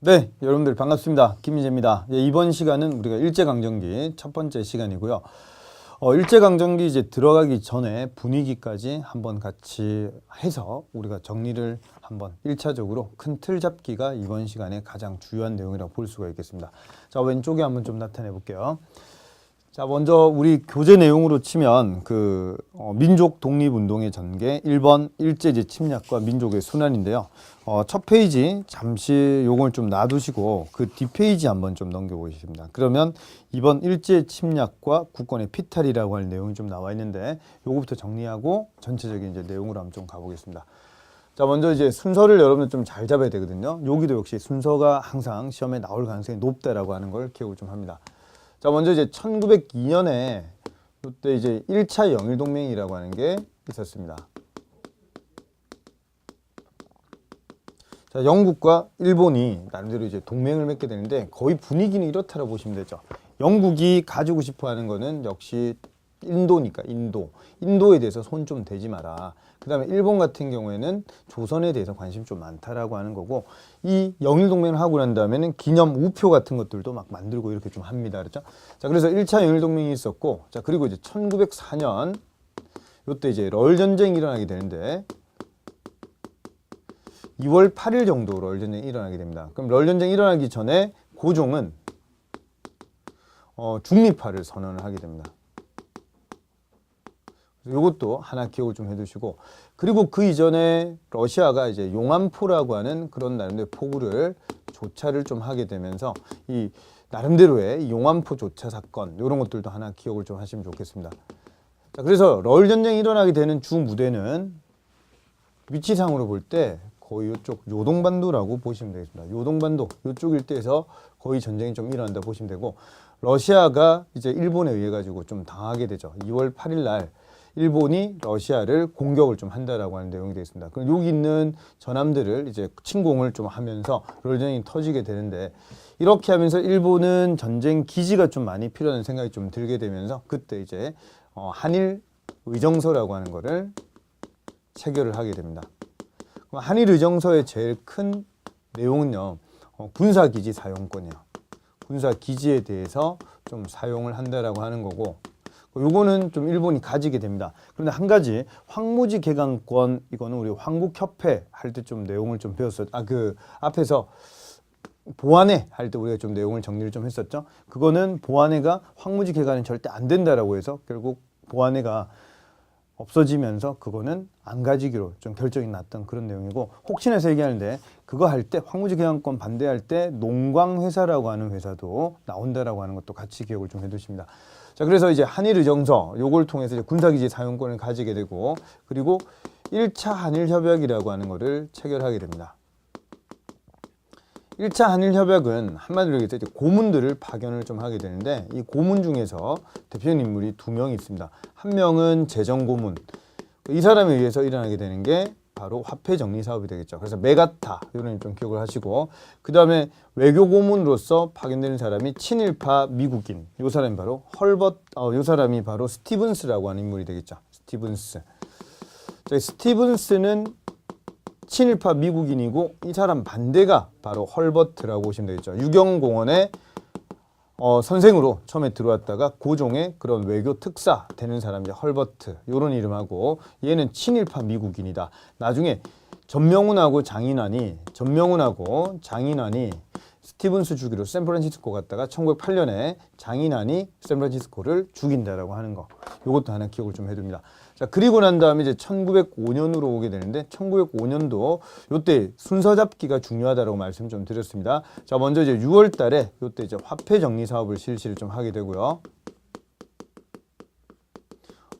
네, 여러분들 반갑습니다. 김민재입니다. 이번 시간은 우리가 일제강점기 첫 번째 시간이고요. 일제강점기 이제 들어가기 전에 분위기까지 한번 같이 해서 우리가 정리를 한번 1차적으로 큰 틀 잡기가 이번 시간에 가장 중요한 내용이라고 볼 수가 있겠습니다. 자, 왼쪽에 한번 좀 나타내 볼게요. 자, 먼저 우리 교재 내용으로 치면 민족 독립운동의 전개 1번 일제제 침략과 민족의 순환인데요. 첫 페이지 잠시 요걸 좀 놔두시고 그 뒷페이지 한번 좀 넘겨보겠습니다. 그러면 이번 일제 침략과 국권의 피탈이라고 할 내용이 좀 나와 있는데 요거부터 정리하고 전체적인 이제 내용으로 한번 좀 가보겠습니다. 자, 먼저 이제 순서를 여러분들 좀 잘 잡아야 되거든요. 여기도 역시 순서가 항상 시험에 나올 가능성이 높다라고 하는 걸 기억을 좀 합니다. 자, 먼저 이제 1902년에 이때 이제 1차 영일동맹이라고 하는 게 있었습니다. 자, 영국과 일본이 나름대로 이제 동맹을 맺게 되는데 거의 분위기는 이렇다고 보시면 되죠. 영국이 가지고 싶어 하는 거는 역시 인도니까 인도에 대해서 손 좀 대지 마라. 그 다음에 일본 같은 경우에는 조선에 대해서 관심이 좀 많다라고 하는 거고, 이 영일동맹을 하고 난 다음에는 기념 우표 같은 것들도 막 만들고 이렇게 좀 합니다. 그렇죠? 자, 그래서 1차 영일동맹이 있었고, 자, 그리고 이제 1904년 요때 이제 럴전쟁이 일어나게 되는데 2월 8일 정도 럴전쟁이 일어나게 됩니다. 그럼 럴전쟁이 일어나기 전에 고종은 중립화를 선언을 하게 됩니다. 이것도 하나 기억을 좀 해두시고, 그리고 그 이전에 러시아가 이제 용안포라고 하는 그런 나름대로 포구를 조차를 좀 하게 되면서 이 나름대로의 용안포 조차 사건 이런 것들도 하나 기억을 좀 하시면 좋겠습니다. 자, 그래서 럴 전쟁이 일어나게 되는 주 무대는 위치상으로 볼 때 거의 이쪽 요동반도라고 보시면 되겠습니다. 요동반도 이쪽 일대에서 거의 전쟁이 좀 일어난다 보시면 되고, 러시아가 이제 일본에 의해 가지고 좀 당하게 되죠. 2월 8일 날 일본이 러시아를 공격을 좀 한다라고 하는 내용이 되어 있습니다. 그럼 여기 있는 전함들을 이제 침공을 좀 하면서 럴전쟁이 터지게 되는데, 이렇게 하면서 일본은 전쟁 기지가 좀 많이 필요하다는 생각이 좀 들게 되면서 그때 이제 한일 의정서라고 하는 거를 체결을 하게 됩니다. 그럼 한일 의정서의 제일 큰 내용은요, 군사기지 사용권이요. 군사기지에 대해서 좀 사용을 한다라고 하는 거고, 요거는 좀 일본이 가지게 됩니다. 그런데 한 가지 황무지 개강권, 이거는 우리 황국협회 할 때 좀 내용을 좀 배웠었죠. 그 앞에서 보안회 할 때 우리가 좀 내용을 정리를 좀 했었죠. 그거는 보안회가 황무지 개강은 절대 안 된다라고 해서 결국 보안회가 없어지면서 그거는 안 가지기로 좀 결정이 났던 그런 내용이고, 혹시나 해서 얘기하는데 그거 할 때 황무지 개강권 반대할 때 농광회사라고 하는 회사도 나온다라고 하는 것도 같이 기억을 좀 해두십니다. 자, 그래서 이제 한일의정서 요걸 통해서 이제 군사기지 사용권을 가지게 되고, 그리고 1차 한일협약이라고 하는 거를 체결하게 됩니다. 1차 한일협약은 한마디로 얘기해서 이제 고문들을 파견을 좀 하게 되는데, 이 고문 중에서 대표적인 인물이 2명이 있습니다. 한 명은 재정고문, 이 사람에 의해서 일어나게 되는 게 바로 화폐 정리 사업이 되겠죠. 그래서 메가타 이런 좀 기억을 하시고, 그 다음에 외교 고문으로서 파견되는 사람이 친일파 미국인, 이 사람이 바로 이 사람이 바로 스티븐스라고 하는 인물이 되겠죠. 스티븐스. 자, 스티븐스는 친일파 미국인이고, 이 사람 반대가 바로 헐버트라고 보시면 되겠죠. 유경공원에 선생으로 처음에 들어왔다가 고종의 그런 외교 특사 되는 사람이 헐버트, 요런 이름하고, 얘는 친일파 미국인이다. 나중에 전명훈하고 장인환이 스티븐스 주기로 샌프란시스코 갔다가 1908년에 장인환이 샌프란시스코를 죽인다라고 하는 거, 요것도 하나 기억을 좀 해둡니다. 자, 그리고 난 다음에 이제 1905년으로 오게 되는데, 1905년도 요때 순서 잡기가 중요하다라고 말씀 좀 드렸습니다. 자, 먼저 이제 6월 달에 요때 이제 화폐 정리 사업을 실시를 좀 하게 되고요.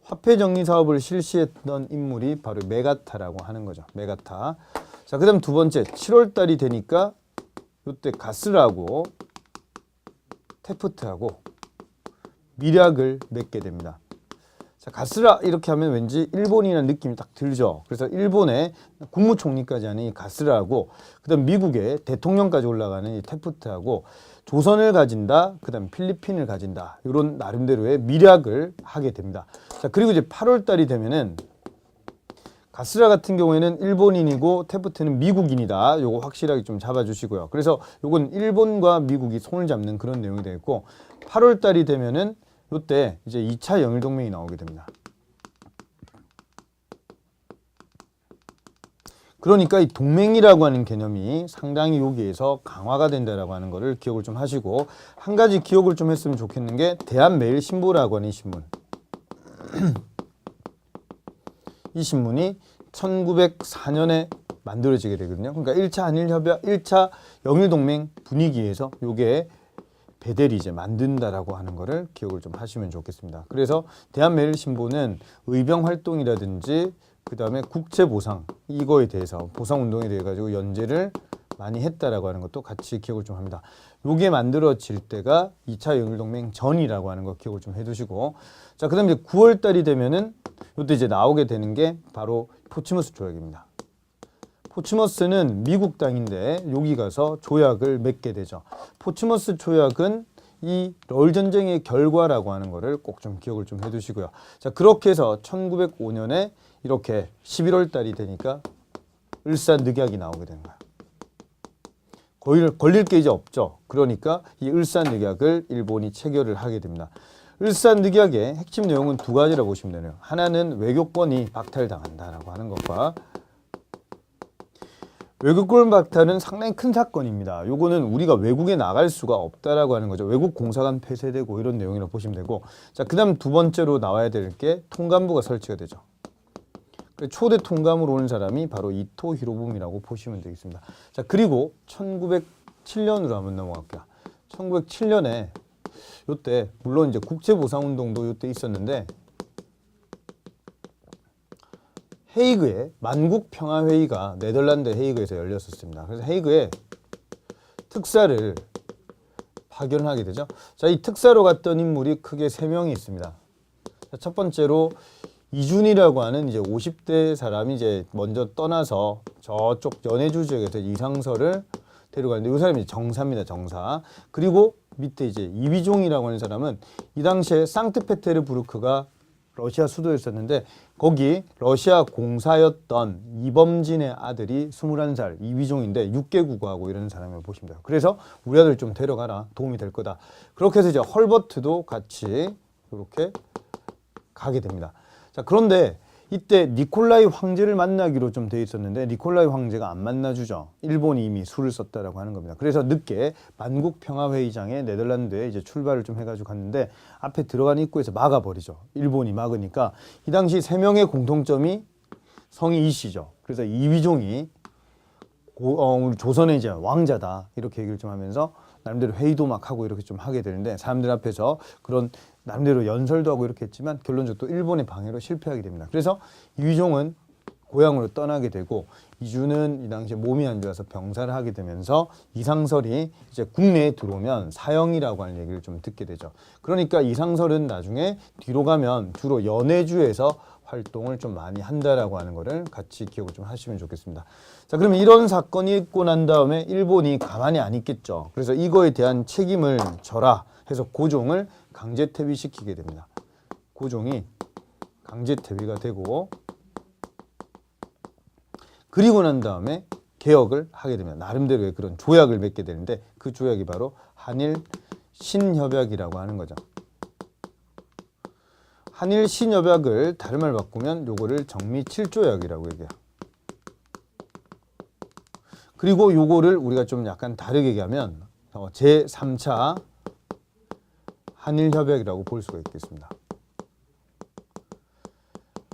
화폐 정리 사업을 실시했던 인물이 바로 메가타라고 하는 거죠. 메가타. 자, 그다음 두 번째 7월 달이 되니까 요때 가스라고 테프트하고 밀약을 맺게 됩니다. 자, 가스라 이렇게 하면 왠지 일본이라는 느낌이 딱 들죠. 그래서 일본의 국무총리까지 하는 이 가스라하고, 그다음 미국의 대통령까지 올라가는 이 테프트하고 조선을 가진다, 그다음 필리핀을 가진다, 이런 나름대로의 밀약을 하게 됩니다. 자, 그리고 이제 8월 달이 되면은 가스라 같은 경우에는 일본인이고 테프트는 미국인이다. 요거 확실하게 좀 잡아주시고요. 그래서 요건 일본과 미국이 손을 잡는 그런 내용이 되겠고 8월 달이 되면은 요때 이제 2차 영일 동맹이 나오게 됩니다. 그러니까 이 동맹이라고 하는 개념이 상당히 여기에서 강화가 된다라고 하는 거를 기억을 좀 하시고 한 가지 기억을 좀 했으면 좋겠는 게 대한매일신보라고 하는 신문. 이 신문이 1904년에 만들어지게 되거든요. 그러니까 1차 한일협약, 1차 영일동맹 분위기에서 요게 베델이 이제 만든다라고 하는 거를 기억을 좀 하시면 좋겠습니다. 그래서 대한매일신보는 의병활동이라든지 그 다음에 국제보상 이거에 대해서 보상운동에 대해 가지고 연재를 많이 했다라고 하는 것도 같이 기억을 좀 합니다. 요게 만들어질 때가 2차 영일동맹 전이라고 하는 거 기억을 좀 해두시고 자, 그 다음에 이제 9월 달이 되면은 요때 이제 나오게 되는 게 바로 포츠머스 조약입니다. 포츠머스는 미국 땅인데 여기 가서 조약을 맺게 되죠. 포츠머스 조약은 이 러일 전쟁의 결과라고 하는 거를 꼭 좀 기억을 좀 해두시고요. 자, 그렇게 해서 1905년에 이렇게 11월 달이 되니까 을사늑약이 나오게 되는 거야. 걸릴 게 이제 없죠. 그러니까 이 을사늑약을 일본이 체결을 하게 됩니다. 을사늑약의 핵심 내용은 두 가지라고 보시면 되네요. 하나는 외교권이 박탈당한다라고 하는 것과 외교권 박탈은 상당히 큰 사건입니다. 요거는 우리가 외국에 나갈 수가 없다라고 하는 거죠. 외국 공사관 폐쇄되고 이런 내용이라고 보시면 되고 자, 그 다음 두 번째로 나와야 될 게 통감부가 설치가 되죠. 초대 통감으로 오는 사람이 바로 이토 히로부미라고 보시면 되겠습니다. 자, 그리고 1907년으로 한번 넘어갈게요. 1907년에 요때 물론 이제 국제보상운동도 요때 있었는데 헤이그에 만국평화회의가 네덜란드 헤이그에서 열렸었습니다. 그래서 헤이그에 특사를 파견하게 되죠. 자, 이 특사로 갔던 인물이 크게 3명이 있습니다. 자, 첫 번째로 이준이라고 하는 이제 50대 사람이 이제 먼저 떠나서 저쪽 연해주 지역에서 이상설을 데려가는데 이 사람이 정사입니다. 정사. 그리고 밑에 이제 이휘종이라고 하는 사람은 이 당시에 상트페테르부르크가 러시아 수도였었는데 거기 러시아 공사였던 이범진의 아들이 21살 이휘종인데 6개 국어하고 이런 사람을 보시면 돼요. 그래서 우리 아들 좀 데려가라. 도움이 될 거다. 그렇게 해서 이제 헐버트도 같이 이렇게 가게 됩니다. 자, 그런데 이때 니콜라이 황제를 만나기로 좀 돼 있었는데 니콜라이 황제가 안 만나주죠. 일본이 이미 수를 썼다라고 하는 겁니다. 그래서 늦게 만국평화회의장에 네덜란드에 이제 출발을 좀 해가지고 갔는데 앞에 들어가는 입구에서 막아버리죠. 일본이 막으니까 이 당시 3명의 공통점이 성이 이씨죠. 그래서 이휘종이 우리 조선의 이제 왕자다 이렇게 얘기를 좀 하면서 나름대로 회의도 막 하고 이렇게 좀 하게 되는데 사람들 앞에서 그런 나름대로 연설도 하고 이렇게 했지만 결론적으로 또 일본의 방해로 실패하게 됩니다. 그래서 이휘종은 고향으로 떠나게 되고 이주는 이 당시에 몸이 안 좋아서 병사를 하게 되면서 이상설이 이제 국내에 들어오면 사형이라고 하는 얘기를 좀 듣게 되죠. 그러니까 이상설은 나중에 뒤로 가면 주로 연해주에서 활동을 좀 많이 한다라고 하는 거를 같이 기억을 좀 하시면 좋겠습니다. 자, 그럼 이런 사건이 있고 난 다음에 일본이 가만히 안 있겠죠. 그래서 이거에 대한 책임을 져라 해서 고종을 강제 퇴위시키게 됩니다. 고종이 강제 퇴위가 되고 그리고 난 다음에 개혁을 하게 됩니다. 나름대로의 그런 조약을 맺게 되는데 그 조약이 바로 한일 신협약이라고 하는 거죠. 한일 신협약을 다른 말 바꾸면 요거를 정미칠조약이라고 얘기해요. 그리고 요거를 우리가 좀 약간 다르게 얘기하면 제3차 한일협약이라고 볼 수가 있겠습니다.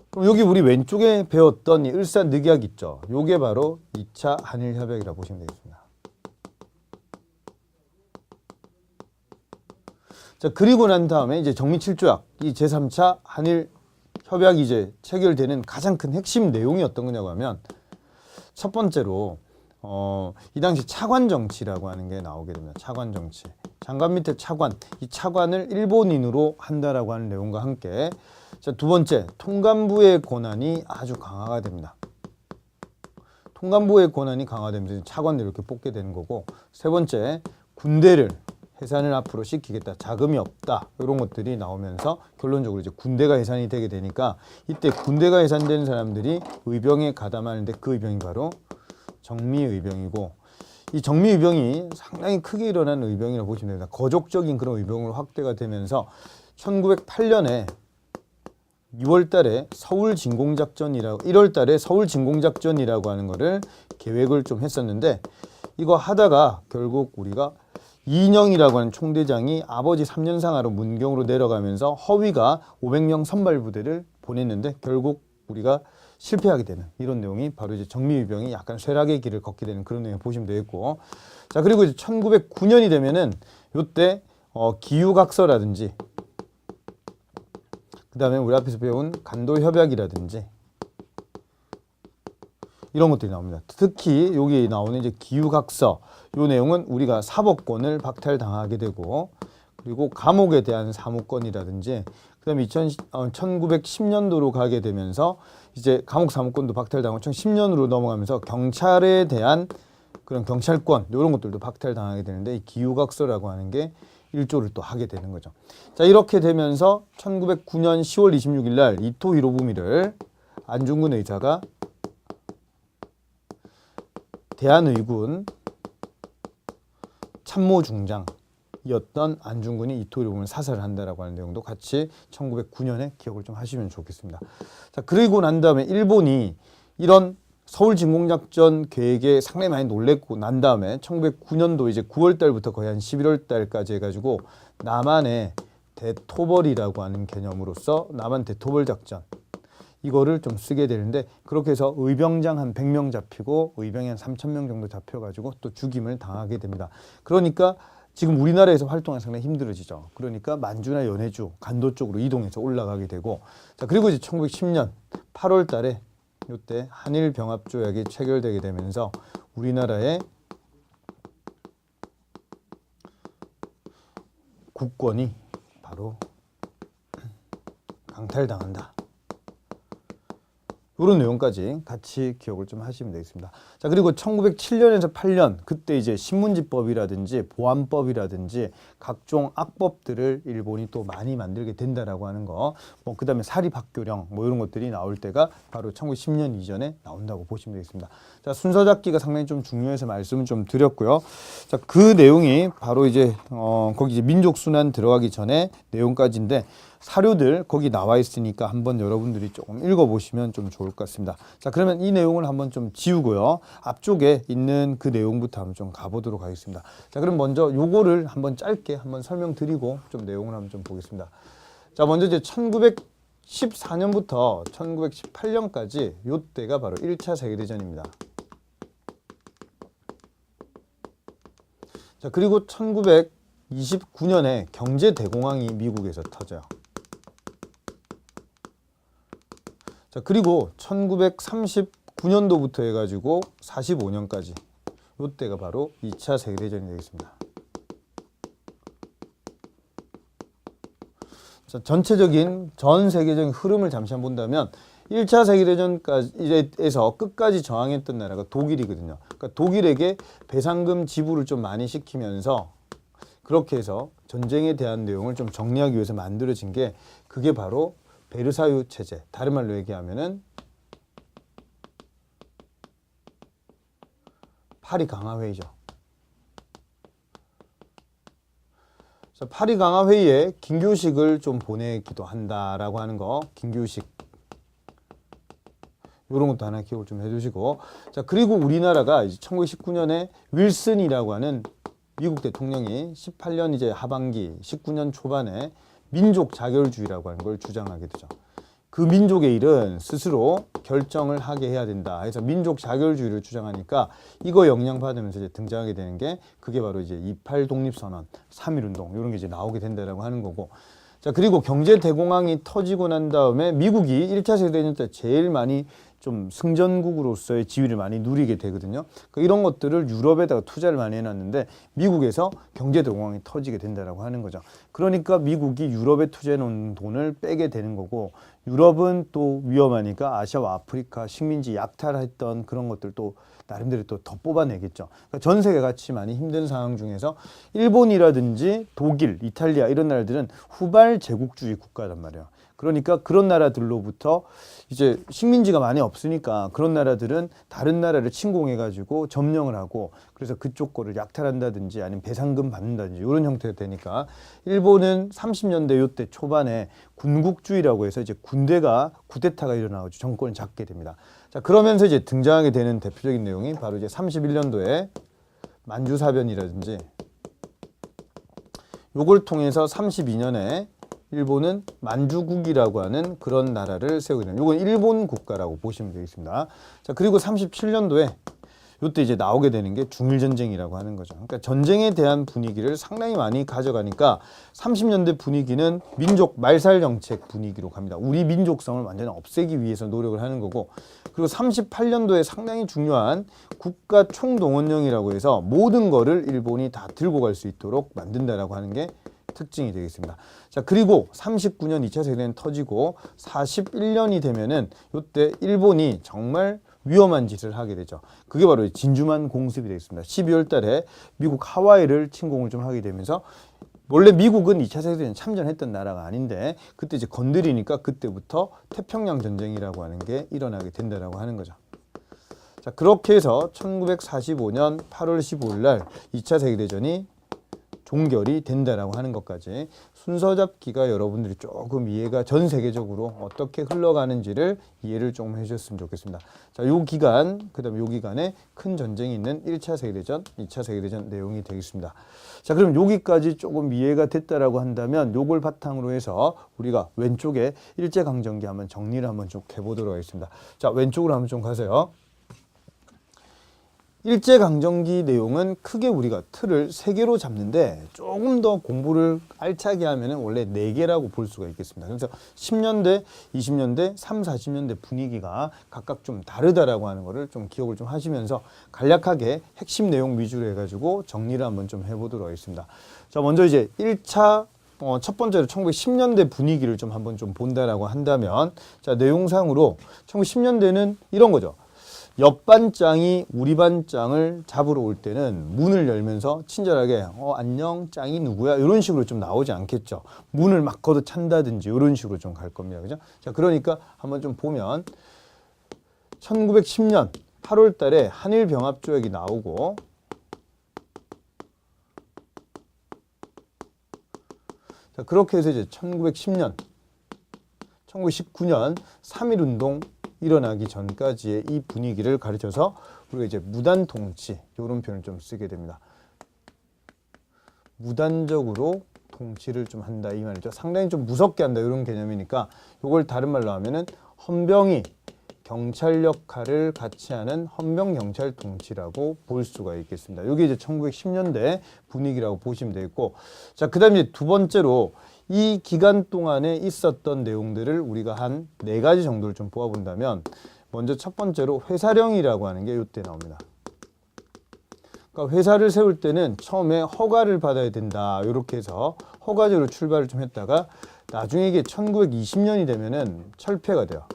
그럼 여기 우리 왼쪽에 배웠던 이 을사늑약 있죠. 요게 바로 2차 한일협약이라고 보시면 되겠습니다. 자, 그리고 난 다음에 이제 정미칠조약, 이 제3차 한일협약이 이제 체결되는 가장 큰 핵심 내용이 어떤 거냐고 하면 첫 번째로 이 당시 차관정치라고 하는 게 나오게 됩니다. 차관정치. 장관 밑에 차관, 이 차관을 일본인으로 한다라고 하는 내용과 함께 자, 두 번째, 통감부의 권한이 아주 강화가 됩니다. 통감부의 권한이 강화되면서 차관을 이렇게 뽑게 되는 거고 세 번째, 군대를 해산을 앞으로 시키겠다. 자금이 없다. 이런 것들이 나오면서 결론적으로 이제 군대가 해산이 되게 되니까 이때 군대가 해산된 사람들이 의병에 가담하는데 그 의병이 바로 정미의병이고 이 정미의병이 상당히 크게 일어난 의병이라고 보시면 됩니다. 거족적인 그런 의병으로 확대가 되면서 1908년에 6월 달에 서울 진공작전이라고 1월 달에 서울 진공작전이라고 하는 거를 계획을 좀 했었는데 이거 하다가 결국 우리가 이인영이라고 하는 총대장이 아버지 3년상하로 문경으로 내려가면서 허위가 500명 선발부대를 보냈는데 결국 우리가 실패하게 되는 이런 내용이 바로 이제 정미의병이 약간 쇠락의 길을 걷게 되는 그런 내용 보시면 되겠고 자 그리고 이제 1909년이 되면은 요때 기후각서라든지 그 다음에 우리 앞에서 배운 간도협약이라든지 이런 것들이 나옵니다. 특히 여기 나오는 이제 기후각서 요 내용은 우리가 사법권을 박탈당하게 되고 그리고 감옥에 대한 사무권이라든지 그다음에 1910년도로 가게 되면서 이제 감옥 사무권도 박탈당하고 2010년으로 넘어가면서 경찰에 대한 그런 경찰권 이런 것들도 박탈당하게 되는데 이 기후각서라고 하는 게 일조를 또 하게 되는 거죠. 자 이렇게 되면서 1909년 10월 26일 날 이토 히로부미를 안중근 의사가 대한의군 참모중장이었던 안중근이 이토 히로부미를 사살을 한다라고 하는 내용도 같이 1909년에 기억을 좀 하시면 좋겠습니다. 자 그리고 난 다음에 일본이 이런 서울 진공작전 계획에 상당히 많이 놀랬고 난 다음에 1909년도 이제 9월 달부터 거의 한 11월 달까지 해가지고 남한의 대토벌이라고 하는 개념으로서 남한 대토벌 작전 이거를 좀 쓰게 되는데 그렇게 해서 의병장 한 100명 잡히고 의병이 한 3,000명 정도 잡혀가지고 또 죽임을 당하게 됩니다. 그러니까 지금 우리나라에서 활동하기 상당히 힘들어지죠. 그러니까 만주나 연해주, 간도 쪽으로 이동해서 올라가게 되고 자 그리고 이제 1910년 8월 달에 이때 한일 병합 조약이 체결되게 되면서 우리나라의 국권이 바로 강탈당한다. 이런 내용까지 같이 기억을 좀 하시면 되겠습니다. 자 그리고 1907년에서 8년 그때 이제 신문지법이라든지 보안법이라든지 각종 악법들을 일본이 또 많이 만들게 된다라고 하는 거, 뭐 그다음에 사립학교령 뭐 이런 것들이 나올 때가 바로 1910년 이전에 나온다고 보시면 되겠습니다. 자 순서 잡기가 상당히 좀 중요해서 말씀을 좀 드렸고요. 자 그 내용이 바로 이제 거기 이제 민족순환 들어가기 전에 내용까지인데. 사료들 거기 나와 있으니까 한번 여러분들이 조금 읽어보시면 좀 좋을 것 같습니다. 자 그러면 이 내용을 한번 좀 지우고요. 앞쪽에 있는 그 내용부터 한번 좀 가보도록 하겠습니다. 자 그럼 먼저 요거를 한번 짧게 한번 설명드리고 좀 내용을 한번 좀 보겠습니다. 자 먼저 이제 1914년부터 1918년까지 요때가 바로 1차 세계대전입니다. 자 그리고 1929년에 경제대공황이 미국에서 터져요. 자 그리고 1939년도부터 해가지고 45년까지 이때가 바로 2차 세계대전이 되겠습니다. 자 전체적인 전 세계적인 흐름을 잠시 한번 본다면 1차 세계대전까지에서 끝까지 저항했던 나라가 독일이거든요. 그러니까 독일에게 배상금 지불을 좀 많이 시키면서 그렇게 해서 전쟁에 대한 내용을 좀 정리하기 위해서 만들어진 게 그게 바로 베르사유 체제, 다른 말로 얘기하면은 파리 강화회의죠. 파리 강화회의에 김규식을 좀 보내기도 한다라고 하는 거, 김규식 이런 것도 하나 기억을 좀 해주시고 자 그리고 우리나라가 이제 1919년에 윌슨이라고 하는 미국 대통령이 18년 이제 하반기 19년 초반에 민족 자결주의라고 하는 걸 주장하게 되죠. 그 민족의 일은 스스로 결정을 하게 해야 된다. 해서 민족 자결주의를 주장하니까 이거 영향받으면서 이제 등장하게 되는 게 그게 바로 이제 28 독립선언, 3.1운동 이런 게 이제 나오게 된다라고 하는 거고. 자 그리고 경제 대공황이 터지고 난 다음에 미국이 1차 세계대전 때 제일 많이 좀 승전국으로서의 지위를 많이 누리게 되거든요. 그러니까 이런 것들을 유럽에다가 투자를 많이 해놨는데 미국에서 경제 동황이 터지게 된다라고 하는 거죠. 그러니까 미국이 유럽에 투자해놓은 돈을 빼게 되는 거고, 유럽은 또 위험하니까 아시아와 아프리카 식민지 약탈했던 그런 것들 또 나름대로 또 더 뽑아내겠죠. 그러니까 전 세계 같이 많이 힘든 상황 중에서 일본이라든지 독일, 이탈리아 이런 나라들은 후발 제국주의 국가란 말이에요. 그러니까 그런 나라들로부터 이제 식민지가 많이 없으니까 그런 나라들은 다른 나라를 침공해가지고 점령을 하고, 그래서 그쪽 거를 약탈한다든지 아니면 배상금 받는다든지 이런 형태가 되니까, 일본은 30년대 요때 초반에 군국주의라고 해서 이제 군대가 쿠데타가 일어나가지고 정권을 잡게 됩니다. 자, 그러면서 이제 등장하게 되는 대표적인 내용이 바로 이제 31년도에 만주사변이라든지, 요걸 통해서 32년에 일본은 만주국이라고 하는 그런 나라를 세우게 됩니다. 이건 일본 국가라고 보시면 되겠습니다. 자, 그리고 37년도에 이때 이제 나오게 되는 게 중일전쟁이라고 하는 거죠. 그러니까 전쟁에 대한 분위기를 상당히 많이 가져가니까 30년대 분위기는 민족 말살 정책 분위기로 갑니다. 우리 민족성을 완전히 없애기 위해서 노력을 하는 거고, 그리고 38년도에 상당히 중요한 국가 총동원령이라고 해서 모든 거를 일본이 다 들고 갈 수 있도록 만든다라고 하는 게 특징이 되겠습니다. 자, 그리고 39년 2차 세계대전 터지고 41년이 되면은 이때 일본이 정말 위험한 짓을 하게 되죠. 그게 바로 진주만 공습이 되겠습니다. 12월 달에 미국 하와이를 침공을 좀 하게 되면서, 원래 미국은 2차 세계대전 참전했던 나라가 아닌데 그때 이제 건드리니까 그때부터 태평양 전쟁이라고 하는 게 일어나게 된다라고 하는 거죠. 자, 그렇게 해서 1945년 8월 15일 날 2차 세계대전이 종결이 된다라고 하는 것까지 순서 잡기가 여러분들이 조금 이해가 전 세계적으로 어떻게 흘러가는지를 이해를 조금 해주셨으면 좋겠습니다. 자, 요 기간, 그 다음에 요 기간에 큰 전쟁이 있는 1차 세계대전, 2차 세계대전 내용이 되겠습니다. 자, 그럼 여기까지 조금 이해가 됐다라고 한다면 요걸 바탕으로 해서 우리가 왼쪽에 일제강점기 한번 정리를 한번 쭉 해보도록 하겠습니다. 자, 왼쪽으로 한번 좀 가세요. 일제강점기 내용은 크게 우리가 틀을 3개로 잡는데, 조금 더 공부를 알차게 하면 원래 4개라고 볼 수가 있겠습니다. 그래서 10년대, 20년대, 3, 40년대 분위기가 각각 좀 다르다라고 하는 거를 좀 기억을 좀 하시면서 간략하게 핵심 내용 위주로 해가지고 정리를 한번 좀 해보도록 하겠습니다. 자, 먼저 이제 1차 첫 번째로 1910년대 분위기를 좀 한번 좀 본다라고 한다면, 자, 내용상으로 1910년대는 이런 거죠. 옆 반장이 우리 반장을 잡으러 올 때는 문을 열면서 친절하게 안녕 짱이 누구야 이런 식으로 좀 나오지 않겠죠. 문을 막 걷어 찬다든지 이런 식으로 좀 갈 겁니다. 그죠? 자, 그러니까 한번 좀 보면 1910년 8월 달에 한일 병합 조약이 나오고, 자, 그렇게 해서 이제 1910년 1919년 3.1운동 일어나기 전까지의 이 분위기를 가르쳐서 우리가 이제 무단 통치, 이런 표현을 좀 쓰게 됩니다. 무단적으로 통치를 좀 한다 이 말이죠. 상당히 좀 무섭게 한다 이런 개념이니까, 이걸 다른 말로 하면은 헌병이 경찰 역할을 같이 하는 헌병 경찰 통치라고 볼 수가 있겠습니다. 이게 이제 1910년대 분위기라고 보시면 되겠고, 자, 그다음에 두 번째로 이 기간 동안에 있었던 내용들을 우리가 한 4가지 정도를 좀 뽑아본다면, 먼저 첫 번째로 회사령이라고 하는 게 이때 나옵니다. 그러니까 회사를 세울 때는 처음에 허가를 받아야 된다 이렇게 해서 허가제로 출발을 좀 했다가, 나중에 이게 1920년이 되면은 철폐가 돼요.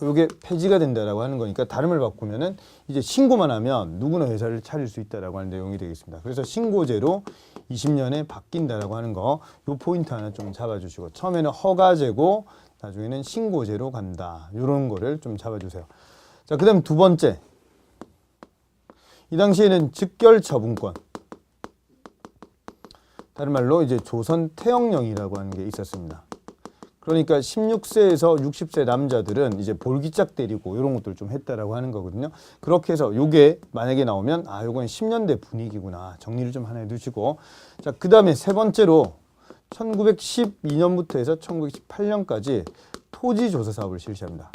이게 폐지가 된다라고 하는 거니까, 다름을 바꾸면은 이제 신고만 하면 누구나 회사를 차릴 수 있다라고 하는 내용이 되겠습니다. 그래서 신고제로 20년에 바뀐다라고 하는 거, 요 포인트 하나 좀 잡아주시고, 처음에는 허가제고 나중에는 신고제로 간다, 이런 거를 좀 잡아주세요. 자, 그다음 두 번째, 이 당시에는 즉결처분권, 다른 말로 이제 조선 태형령이라고 하는 게 있었습니다. 그러니까 16세에서 60세 남자들은 이제 볼기짝 때리고 이런 것들 좀 했다라고 하는 거거든요. 그렇게 해서 요게 만약에 나오면 요건 10년대 분위기구나, 정리를 좀 하나 해두시고, 자, 그 다음에 세 번째로 1912년부터 해서 1918년까지 토지조사 사업을 실시합니다.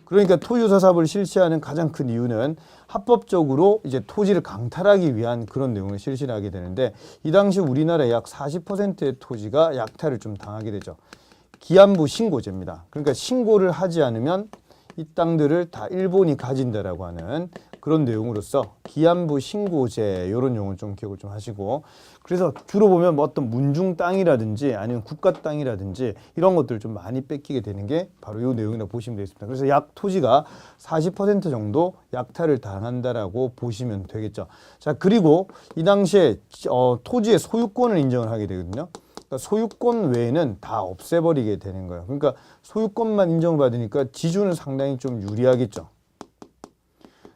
그러니까 토지조사 사업을 실시하는 가장 큰 이유는 합법적으로 이제 토지를 강탈하기 위한 그런 내용을 실시를 하게 되는데, 이 당시 우리나라의 약 40%의 토지가 약탈을 좀 당하게 되죠. 기한부 신고제입니다. 그러니까 신고를 하지 않으면 이 땅들을 다 일본이 가진다라고 하는 그런 내용으로서 기한부 신고제 이런 용어는 좀 기억을 좀 하시고, 그래서 주로 보면 뭐 어떤 문중 땅이라든지 아니면 국가 땅이라든지 이런 것들을 좀 많이 뺏기게 되는 게 바로 이 내용이라고 보시면 되겠습니다. 그래서 약 토지가 40% 정도 약탈을 당한다라고 보시면 되겠죠. 자, 그리고 이 당시에 토지의 소유권을 인정을 하게 되거든요. 그러니까 소유권 외에는 다 없애버리게 되는 거예요. 그러니까 소유권만 인정을 받으니까 지주는 상당히 좀 유리하겠죠.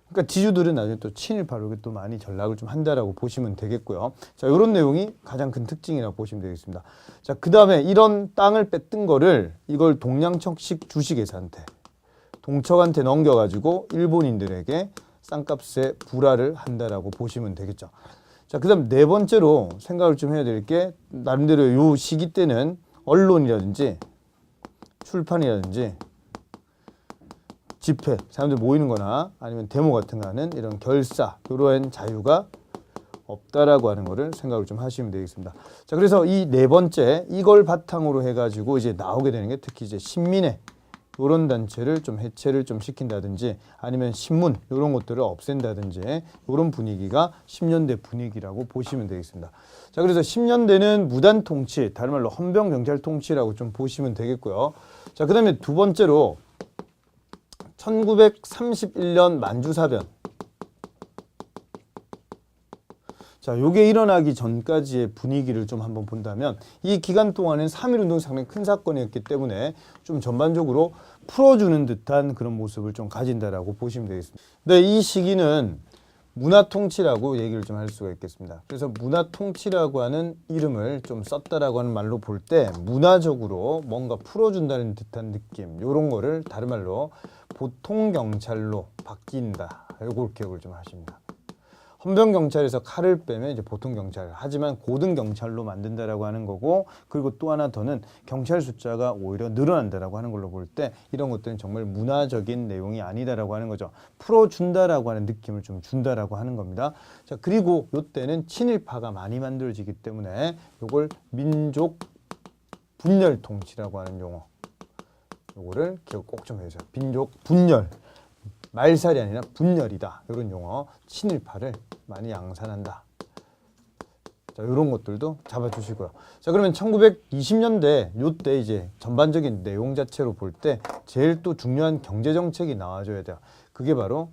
그러니까 지주들은 나중에 또 친일파로 또 많이 전락을 좀 한다라고 보시면 되겠고요. 자, 이런 내용이 가장 큰 특징이라고 보시면 되겠습니다. 자, 그 다음에 이런 땅을 뺐던 거를 이걸 동양척식 주식회사한테, 동척한테 넘겨가지고 일본인들에게 쌍값에 불화를 한다라고 보시면 되겠죠. 자, 그 다음 네 번째로 생각을 좀 해야 될 게, 나름대로 요 시기 때는 언론이라든지 출판이라든지 집회, 사람들 모이는 거나 아니면 데모 같은 거 하는 이런 결사, 이러한 자유가 없다라고 하는 거를 생각을 좀 하시면 되겠습니다. 자, 그래서 이 네 번째, 이걸 바탕으로 해가지고 이제 나오게 되는 게 특히 이제 신민회, 이런 단체를 좀 해체를 좀 시킨다든지 아니면 신문, 이런 것들을 없앤다든지 이런 분위기가 10년대 분위기라고 보시면 되겠습니다. 자, 그래서 10년대는 무단 통치, 다른 말로 헌병 경찰 통치라고 좀 보시면 되겠고요. 자, 그 다음에 두 번째로 1931년 만주사변. 자, 요게 일어나기 전까지의 분위기를 좀 한번 본다면 이 기간 동안은 3.1운동이 상당히 큰 사건이었기 때문에 좀 전반적으로 풀어주는 듯한 그런 모습을 좀 가진다라고 보시면 되겠습니다. 네, 이 시기는 문화통치라고 얘기를 좀 할 수가 있겠습니다. 그래서 문화통치라고 하는 이름을 좀 썼다라고 하는 말로 볼 때 문화적으로 뭔가 풀어준다는 듯한 느낌, 이런 거를 다른 말로 보통경찰로 바뀐다. 이걸 기억을 좀 하십니다. 헌병경찰에서 칼을 빼면 이제 보통경찰, 하지만 고등경찰로 만든다라고 하는 거고, 그리고 또 하나 더는 경찰 숫자가 오히려 늘어난다라고 하는 걸로 볼 때 이런 것들은 정말 문화적인 내용이 아니다라고 하는 거죠. 풀어준다라고 하는 느낌을 좀 준다라고 하는 겁니다. 자, 그리고 이때는 친일파가 많이 만들어지기 때문에 이걸 민족 분열 통치라고 하는 용어, 요거를 기억 꼭 좀 해주세요. 민족 분열, 말살이 아니라 분열이다. 이런 용어, 친일파를 많이 양산한다. 자, 이런 것들도 잡아주시고요. 자, 그러면 1920년대 요때 이제 전반적인 내용 자체로 볼 때 제일 또 중요한 경제 정책이 나와줘야 돼요. 그게 바로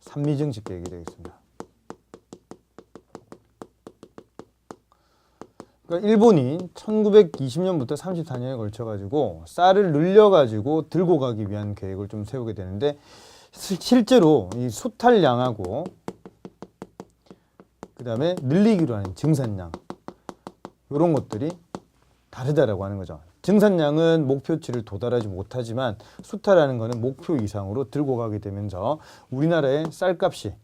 삼미정책 계획이 되겠습니다. 그러니까 일본이 1920년부터 34년에 걸쳐가지고 쌀을 늘려가지고 들고 가기 위한 계획을 좀 세우게 되는데, 실제로 이 수탈량하고 그 다음에 늘리기로 하는 증산량, 이런 것들이 다르다라고 하는 거죠. 증산량은 목표치를 도달하지 못하지만 수탈하는 거는 목표 이상으로 들고 가게 되면서 우리나라의 쌀값이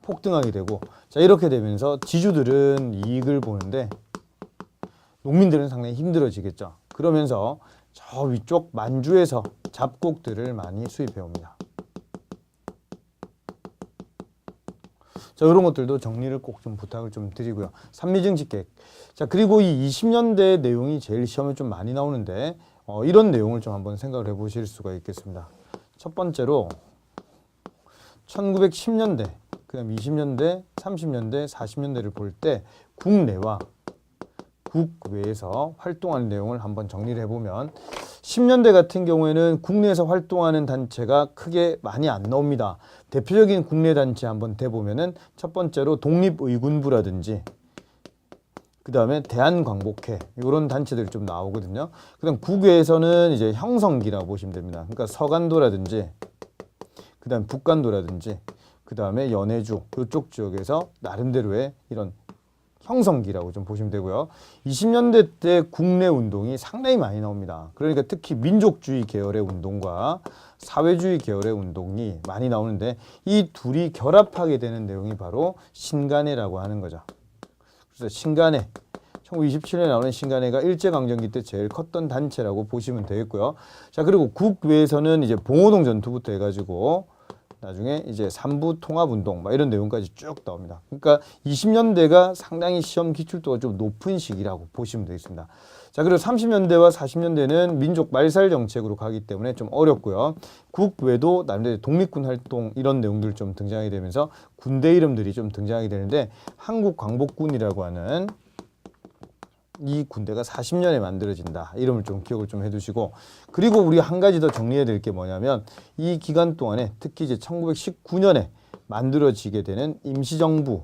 폭등하게 되고, 자, 이렇게 되면서 지주들은 이익을 보는데 농민들은 상당히 힘들어지겠죠. 그러면서 저 위쪽 만주에서 잡곡들을 많이 수입해 옵니다. 자, 이런 것들도 정리를 꼭 좀 부탁을 좀 드리고요. 삼미정책 계획. 자, 그리고 이 20년대 내용이 제일 시험에 좀 많이 나오는데 이런 내용을 좀 한번 생각을 해 보실 수가 있겠습니다. 첫 번째로 1910년대, 그 다음 20년대, 30년대, 40년대를 볼 때 국내와 국외에서 활동하는 내용을 한번 정리를 해보면, 10년대 같은 경우에는 국내에서 활동하는 단체가 크게 많이 안 나옵니다. 대표적인 국내 단체 한번 대보면은 첫 번째로 독립의군부라든지 그 다음에 대한광복회, 이런 단체들이 좀 나오거든요. 그 다음 국외에서는 이제 형성기라고 보시면 됩니다. 그러니까 서간도라든지 그 다음 북간도라든지 그 다음에 연해주, 이쪽 지역에서 나름대로의 이런 형성기라고 좀 보시면 되고요. 20년대 때 국내 운동이 상당히 많이 나옵니다. 그러니까 특히 민족주의 계열의 운동과 사회주의 계열의 운동이 많이 나오는데, 이 둘이 결합하게 되는 내용이 바로 신간회라고 하는 거죠. 그래서 신간회, 1927년에 나오는 신간회가 일제강점기 때 제일 컸던 단체라고 보시면 되겠고요. 자, 그리고 국외에서는 이제 봉오동 전투부터 해가지고 나중에 이제 삼부 통합운동 막 이런 내용까지 쭉 나옵니다. 그러니까 20년대가 상당히 시험 기출도가 좀 높은 시기라고 보시면 되겠습니다. 자, 그리고 30년대와 40년대는 민족 말살 정책으로 가기 때문에 좀 어렵고요. 국외도 나름대로 독립군 활동 이런 내용들 좀 등장하게 되면서 군대 이름들이 좀 등장하게 되는데 한국광복군이라고 하는 이 군대가 40년에 만들어진다. 이름을 좀 기억을 좀 해두시고, 그리고 우리 한 가지 더 정리해야 될 게 뭐냐면 이 기간 동안에 특히 이제 1919년에 만들어지게 되는 임시정부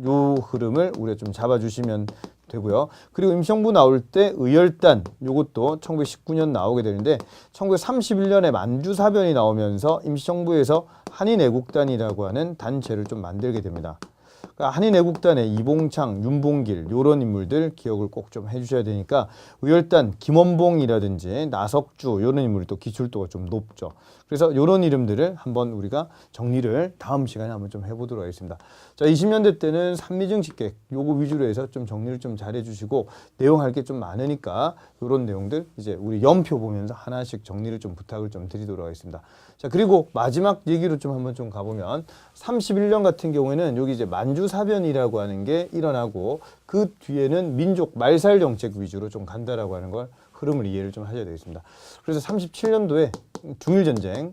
요 흐름을 우리가 좀 잡아주시면 되고요. 그리고 임시정부 나올 때 의열단 요것도 1919년 나오게 되는데 1931년에 만주사변이 나오면서 임시정부에서 한인애국단이라고 하는 단체를 좀 만들게 됩니다. 그러니까 한인애국단의 이봉창, 윤봉길 이런 인물들 기억을 꼭 좀 해주셔야 되니까 의열단 김원봉이라든지 나석주 이런 인물도 기출도가 좀 높죠. 그래서 이런 이름들을 한번 우리가 정리를 다음 시간에 한번 좀 해보도록 하겠습니다. 자, 20년대 때는 산미증 식객 요거 위주로 해서 좀 정리를 좀 잘 해주시고 내용할 게 좀 많으니까 이런 내용들 이제 우리 연표 보면서 하나씩 정리를 좀 부탁을 좀 드리도록 하겠습니다. 자, 그리고 마지막 얘기로 좀 한번 좀 가보면 31년 같은 경우에는 여기 이제 만주사변이라고 하는 게 일어나고 그 뒤에는 민족 말살 정책 위주로 좀 간다라고 하는 걸 흐름을 이해를 좀 하셔야 되겠습니다. 그래서 37년도에 중일전쟁,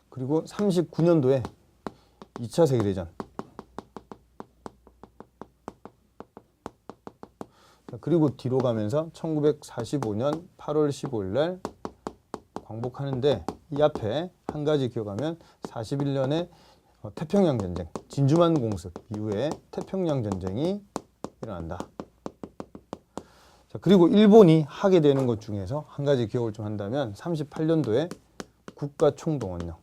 그리고 39년도에 2차 세계대전, 그리고 뒤로 가면서 1945년 8월 15일 날 광복하는데 이 앞에 한 가지 기억하면 41년에 태평양 전쟁, 진주만 공습 이후에 태평양 전쟁이 일어난다. 자, 그리고 일본이 하게 되는 것 중에서 한 가지 기억을 좀 한다면 38년도에 국가총동원령.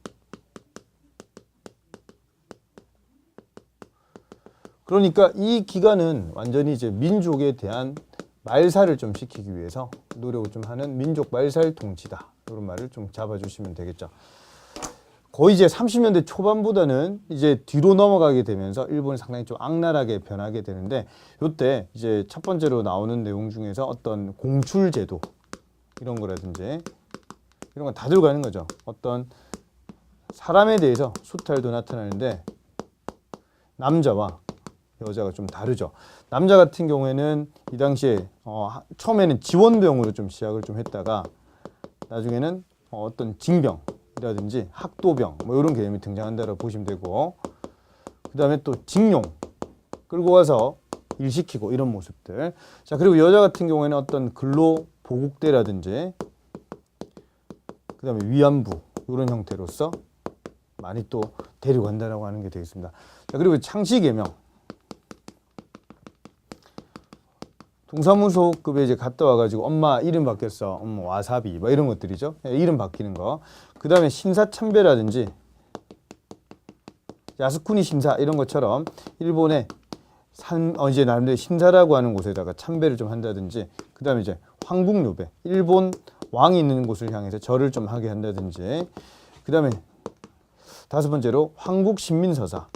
그러니까 이 기간은 완전히 이제 민족에 대한 말살을 좀 시키기 위해서 노력을 좀 하는 민족 말살 통치다. 이런 말을 좀 잡아주시면 되겠죠. 거의 이제 30년대 초반보다는 이제 뒤로 넘어가게 되면서 일본이 상당히 좀 악랄하게 변하게 되는데 이때 이제 첫 번째로 나오는 내용 중에서 어떤 공출제도 이런 거라든지 이런 건 다 들어가는 거죠. 어떤 사람에 대해서 수탈도 나타나는데 남자와 여자가 좀 다르죠. 남자 같은 경우에는 이 당시에 처음에는 지원병으로 좀 시작을 좀 했다가 나중에는 어떤 징병이라든지 학도병 뭐 이런 개념이 등장한다고 보시면 되고, 그 다음에 또 징용 끌고 가서 일시키고 이런 모습들. 자, 그리고 여자 같은 경우에는 어떤 근로 보국대라든지 그 다음에 위안부 이런 형태로서 많이 또 데려간다라고 하는 게 되겠습니다. 자, 그리고 창씨개명, 동사무소급에 이제 갔다 와가지고 엄마 이름 바뀌었어, 엄마 와사비 뭐 이런 것들이죠. 이름 바뀌는 거. 그 다음에 신사참배라든지 야스쿠니 신사 이런 것처럼 일본의 이제 나름대로 신사라고 하는 곳에다가 참배를 좀 한다든지, 그 다음에 이제 황국묘배, 일본 왕이 있는 곳을 향해서 절을 좀 하게 한다든지, 그 다음에 다섯 번째로 황국신민서사,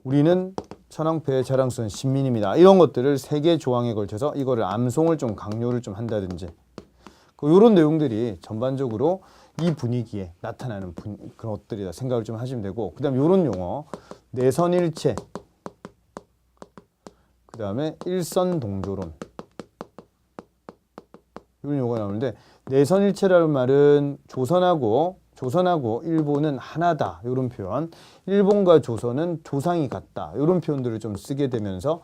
우리는 천황폐의 자랑스러운 신민입니다. 이런 것들을 3개 조항에 걸쳐서 이거를 암송을 좀 강요를 좀 한다든지, 이런 내용들이 전반적으로 이 분위기에 나타나는 그런 것들이다 생각을 좀 하시면 되고, 그 다음에 이런 용어 내선일체, 그 다음에 일선동조론 이런 용어가 나오는데, 내선일체라는 말은 조선하고 일본은 하나다 이런 표현, 일본과 조선은 조상이 같다 이런 표현들을 좀 쓰게 되면서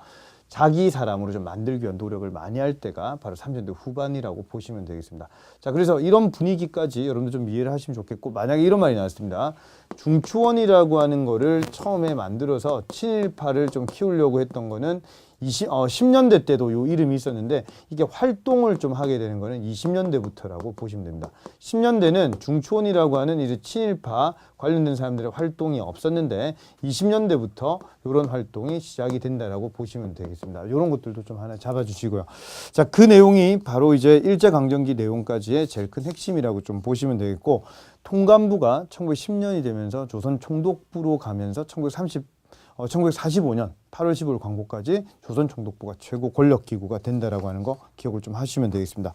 자기 사람으로 좀 만들기 위한 노력을 많이 할 때가 바로 30년대 후반이라고 보시면 되겠습니다. 자, 그래서 이런 분위기까지 여러분들 좀 이해를 하시면 좋겠고, 만약에 이런 말이 나왔습니다. 중추원이라고 하는 거를 처음에 만들어서 친일파를 좀 키우려고 했던 거는 10년대 때도 요 이름이 있었는데 이게 활동을 좀 하게 되는 거는 20년대부터라고 보시면 됩니다. 10년대는 중추원이라고 하는 이제 친일파 관련된 사람들의 활동이 없었는데 20년대부터 이런 활동이 시작이 된다라고 보시면 되겠습니다. 이런 것들도 좀 하나 잡아주시고요. 자, 그 내용이 바로 이제 일제강점기 내용까지의 제일 큰 핵심이라고 좀 보시면 되겠고, 통감부가 1910년이 되면서 조선 총독부로 가면서 1945년 8월 15일 광복까지 조선총독부가 최고 권력기구가 된다라고 하는 거 기억을 좀 하시면 되겠습니다.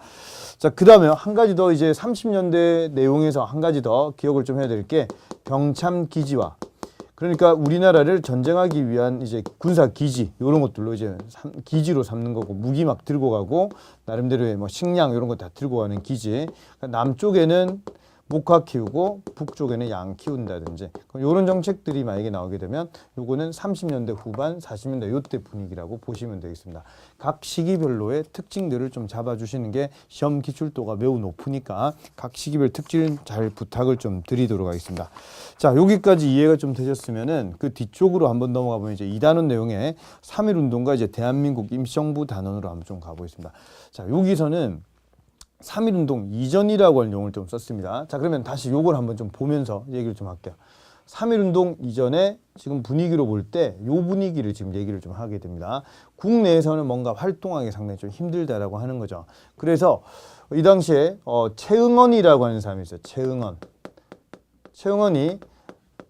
자, 그 다음에 한 가지 더 이제 30년대 내용에서 한 가지 더 기억을 좀 해야 될 게 병참기지화. 그러니까 우리나라를 전쟁하기 위한 이제 군사 기지 이런 것들로 이제 기지로 삼는 거고 무기 막 들고 가고 나름대로의 뭐 식량 이런 거 다 들고 가는 기지. 그러니까 남쪽에는 목화 키우고 북쪽에는 양 키운다든지 이런 정책들이 만약에 나오게 되면 요거는 30년대 후반 40년대 요때 분위기라고 보시면 되겠습니다. 각 시기별로의 특징들을 좀 잡아주시는 게 시험 기출도가 매우 높으니까 각 시기별 특징 잘 부탁을 좀 드리도록 하겠습니다. 자, 여기까지 이해가 좀 되셨으면은 그 뒤쪽으로 한번 넘어가 보면 이제 2단원 내용에 3.1운동과 이제 대한민국 임시정부 단원으로 한번 좀 가보겠습니다. 자, 여기서는 3.1운동 이전이라고 하는 용어를 좀 썼습니다. 자, 그러면 다시 요걸 한번 좀 보면서 얘기를 좀 할게요. 3.1운동 이전에 지금 분위기로 볼 때 요 분위기를 지금 얘기를 좀 하게 됩니다. 국내에서는 뭔가 활동하기 상당히 좀 힘들다라고 하는 거죠. 그래서 이 당시에 최응원이라고 하는 사람이 있어요. 최응원이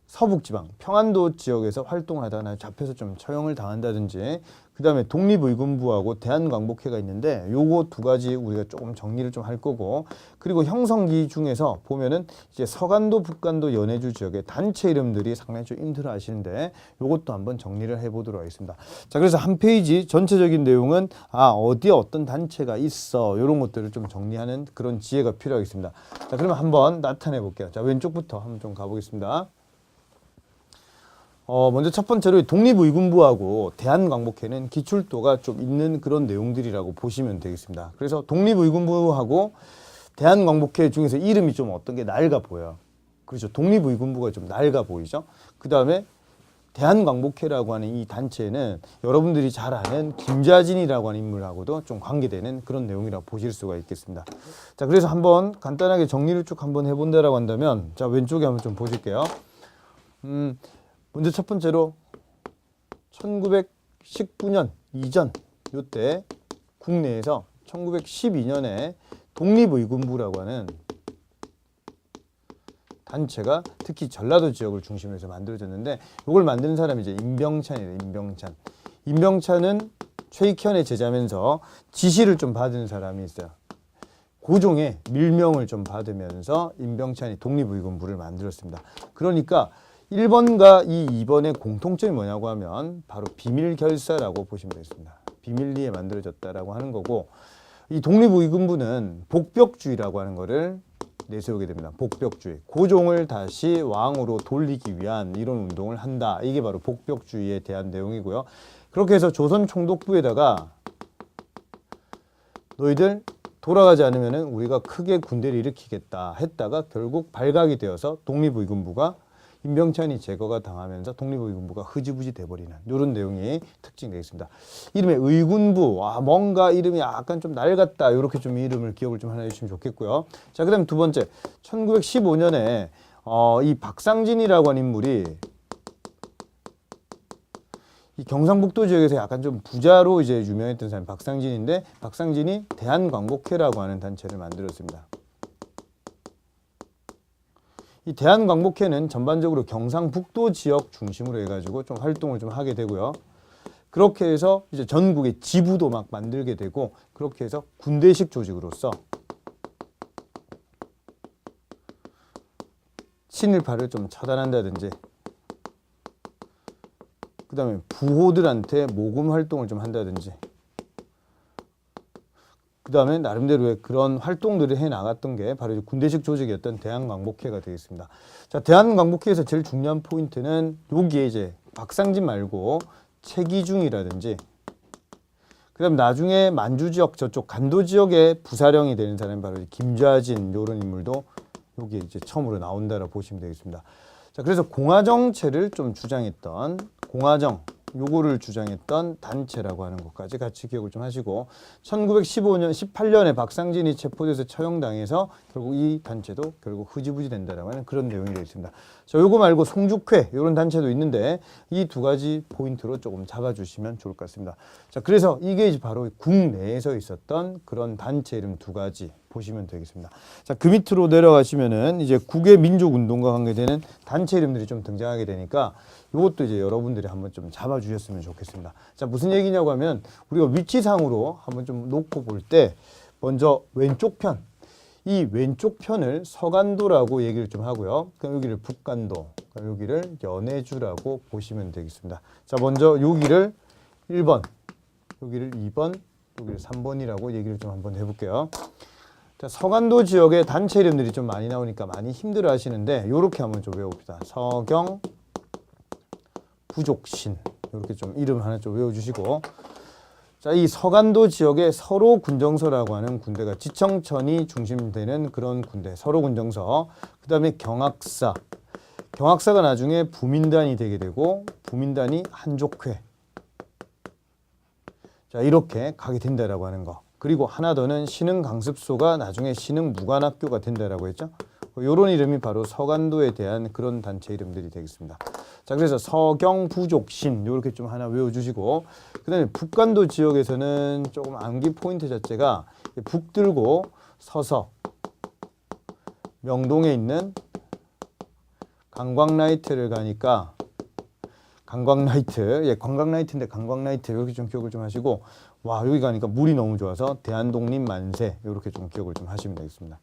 서북지방 평안도 지역에서 활동을 하다가 잡혀서 좀 처형을 당한다든지 그 다음에 독립의군부하고 대한광복회가 있는데 요거 두 가지 우리가 조금 정리를 좀 할 거고 그리고 형성기 중에서 보면은 이제 서간도 북간도 연해주 지역의 단체 이름들이 상당히 좀 힘들어 하시는데 요것도 한번 정리를 해 보도록 하겠습니다. 자, 그래서 한 페이지 전체적인 내용은 어디에 어떤 단체가 있어 요런 것들을 좀 정리하는 그런 지혜가 필요하겠습니다. 자, 그러면 한번 나타내 볼게요. 자, 왼쪽부터 한번 좀 가보겠습니다. 먼저 첫 번째로 독립의군부하고 대한광복회는 기출도가 좀 있는 그런 내용들이라고 보시면 되겠습니다. 그래서 독립의군부하고 대한광복회 중에서 이름이 좀 어떤 게 낡아 보여요. 그렇죠. 독립의군부가 좀 낡아 보이죠. 그 다음에 대한광복회라고 하는 이 단체는 여러분들이 잘 아는 김좌진이라고 하는 인물하고도 좀 관계되는 그런 내용이라고 보실 수가 있겠습니다. 자, 그래서 한번 간단하게 정리를 쭉 한번 해본다라고 한다면 자, 왼쪽에 한번 좀 보실게요. 먼저 첫 번째로 1919년 이전 요때 국내에서 1912년에 독립의군부라고 하는 단체가 특히 전라도 지역을 중심으로 해서 만들어졌는데 이걸 만드는 사람이 이제 임병찬이에요. 임병찬은 최익현의 제자면서 지시를 좀 받은 사람이 있어요. 고종의 밀명을 좀 받으면서 임병찬이 독립의군부를 만들었습니다. 그러니까 1번과 이 2번의 공통점이 뭐냐고 하면 바로 비밀결사라고 보시면 되겠습니다. 비밀리에 만들어졌다라고 하는 거고 이 독립의군부는 복벽주의라고 하는 거를 내세우게 됩니다. 복벽주의. 고종을 다시 왕으로 돌리기 위한 이런 운동을 한다. 이게 바로 복벽주의에 대한 내용이고요. 그렇게 해서 조선 총독부에다가 너희들 돌아가지 않으면 우리가 크게 군대를 일으키겠다 했다가 결국 발각이 되어서 독립의군부가 임병찬이 제거가 당하면서 독립의군부가 흐지부지 돼버리는 이런 내용이 특징되겠습니다. 이름의 의군부, 뭔가 이름이 약간 좀 낡았다 이렇게 좀 이름을 기억을 좀 하나 해주시면 좋겠고요. 자, 그다음 두 번째 1915년에 이 박상진이라고 하는 인물이 이 경상북도 지역에서 약간 좀 부자로 이제 유명했던 사람이 박상진인데 박상진이 대한광복회라고 하는 단체를 만들었습니다. 이 대한광복회는 전반적으로 경상북도 지역 중심으로 해가지고 좀 활동을 좀 하게 되고요. 그렇게 해서 이제 전국의 지부도 막 만들게 되고 그렇게 해서 군대식 조직으로서 친일파를 좀 처단한다든지 그 다음에 부호들한테 모금 활동을 좀 한다든지 그 다음에 나름대로의 그런 활동들을 해나갔던 게 바로 군대식 조직이었던 대한광복회가 되겠습니다. 자, 대한광복회에서 제일 중요한 포인트는 여기에 이제 박상진 말고 최기중이라든지 그 다음 나중에 만주 지역 저쪽 간도 지역의 부사령이 되는 사람이 바로 김좌진 이런 인물도 여기에 이제 처음으로 나온다라고 보시면 되겠습니다. 자, 그래서 공화정체를 좀 주장했던 공화정 요거를 주장했던 단체라고 하는 것까지 같이 기억을 좀 하시고 1915년 18년에 박상진이 체포돼서 처형당해서 결국 이 단체도 결국 흐지부지 된다라고 하는 그런 내용이 되어 있습니다. 자, 요거 말고 송죽회 이런 단체도 있는데 이 두 가지 포인트로 조금 잡아주시면 좋을 것 같습니다. 자, 그래서 이게 이제 바로 국내에서 있었던 그런 단체 이름 두 가지 보시면 되겠습니다. 자, 그 밑으로 내려가시면은 이제 국외 민족 운동과 관계되는 단체 이름들이 좀 등장하게 되니까 이것도 이제 여러분들이 한번 좀 잡아주셨으면 좋겠습니다. 자, 무슨 얘기냐고 하면 우리가 위치상으로 한번 좀 놓고 볼 때 먼저 왼쪽 편, 이 왼쪽 편을 서간도라고 얘기를 좀 하고요. 그럼 여기를 북간도, 여기를 연해주라고 보시면 되겠습니다. 자, 먼저 여기를 1번, 여기를 2번, 여기를 3번이라고 얘기를 좀 한번 해볼게요. 자, 서간도 지역의 단체 이름들이 좀 많이 나오니까 많이 힘들어 하시는데 이렇게 한번 좀 외워봅시다. 서경, 부족신, 이렇게 좀 이름 하나 좀 외워주시고, 자, 이 서간도 지역에 서로군정서라고 하는 군대가 지청천이 중심되는 그런 군대, 서로군정서. 그 다음에 경학사, 경학사가 나중에 부민단이 되게 되고 부민단이 한족회. 자, 이렇게 가게 된다라고 하는 거. 그리고 하나 더는 신흥강습소가 나중에 신흥무관학교가 된다라고 했죠. 이런 이름이 바로 서간도에 대한 그런 단체 이름들이 되겠습니다. 자, 그래서 서경, 부족신 이렇게 좀 하나 외워주시고, 그 다음에 북간도 지역에서는 조금 암기 포인트 자체가 북들고 서서 명동에 있는 강광라이트를 가니까 강광라이트, 예, 관광라이트인데 강광라이트 이렇게 좀 기억을 좀 하시고, 와, 여기 가니까 물이 너무 좋아서 대한독립 만세 이렇게 좀 기억을 좀 하시면 되겠습니다.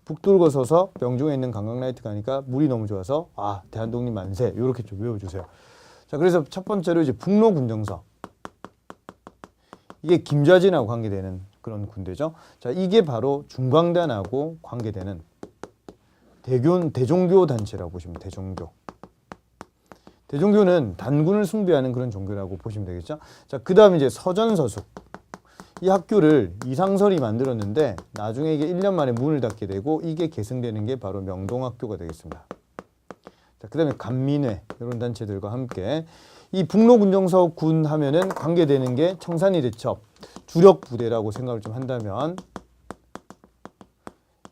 북돌고 서서 명동에 있는 관광라이트 가니까 물이 너무 좋아서 아, 대한독립 만세 이렇게 좀 외워주세요. 자, 그래서 첫 번째로 이제 북로군정서, 이게 김좌진하고 관계되는 그런 군대죠. 자, 이게 바로 중광단하고 관계되는 대종교 단체라고 보시면 돼요. 대종교. 대종교는 단군을 숭배하는 그런 종교라고 보시면 되겠죠. 자, 그 다음에 이제 서전서숙. 이 학교를 이상설이 만들었는데 나중에 이게 1년 만에 문을 닫게 되고 이게 계승되는 게 바로 명동학교가 되겠습니다. 자, 그 다음에 감민회 이런 단체들과 함께 이 북로군정서군 하면은 관계되는 게 청산리대첩 주력 부대라고 생각을 좀 한다면,